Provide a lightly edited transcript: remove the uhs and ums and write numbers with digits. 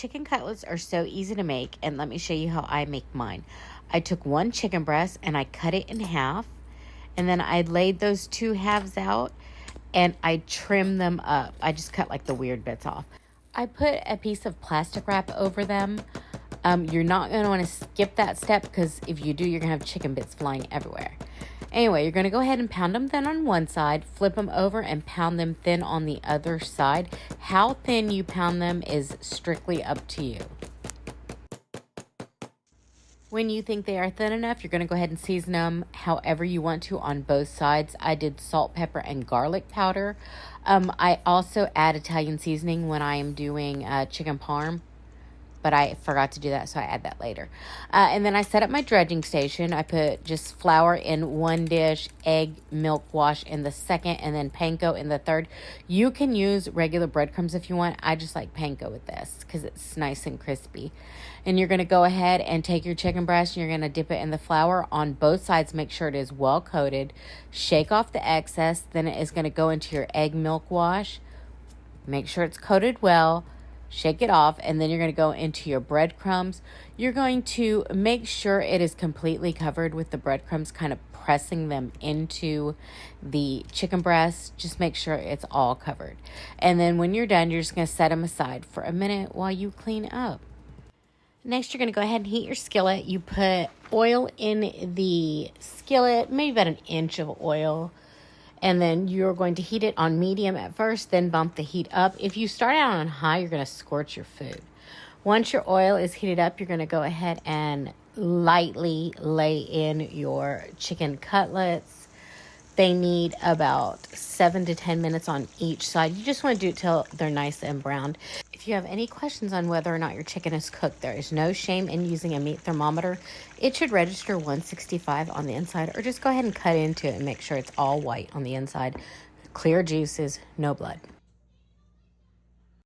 Chicken cutlets are so easy to make, and let me show you how I make mine. I took one chicken breast and I cut it in half, and then I laid those two halves out and I trimmed them up. I just cut like the weird bits off. I put a piece of plastic wrap over them. You're not going to want to skip that step because if you do, you're going to have chicken bits flying everywhere. Anyway, you're going to go ahead and pound them thin on one side, flip them over, and pound them thin on the other side. How thin you pound them is strictly up to you. When you think they are thin enough, you're going to go ahead and season them however you want to on both sides. I did salt, pepper, and garlic powder. I also add Italian seasoning when I am doing chicken parm, but I forgot to do that, so I add that later. And then I set up my dredging station. I put just flour in one dish, egg, milk wash in the second, and then panko in the third. You can use regular breadcrumbs if you want. I just like panko with this because it's nice and crispy. And you're going to go ahead and take your chicken breast and you're going to dip it in the flour on both sides. Make sure it is well coated. Shake off the excess. Then it is going to go into your egg milk wash. Make sure it's coated well. Shake it off, and then you're going to go into your breadcrumbs. You're going to make sure it is completely covered with the breadcrumbs, kind of pressing them into the chicken breast. Just make sure it's all covered. And then when you're done, you're just going to set them aside for a minute while you clean up. Next, you're going to go ahead and heat your skillet. You put oil in the skillet, maybe about an inch of oil. And then you're going to heat it on medium at first, then bump the heat up. If you start out on high, you're going to scorch your food. Once your oil is heated up, you're going to go ahead and lightly lay in your chicken cutlets. They need about 7 to 10 minutes on each side. You just want to do it till they're nice and browned. If you have any questions on whether or not your chicken is cooked, there is no shame in using a meat thermometer. It should register 165 on the inside, or just go ahead and cut into it and make sure it's all white on the inside. Clear juices, no blood.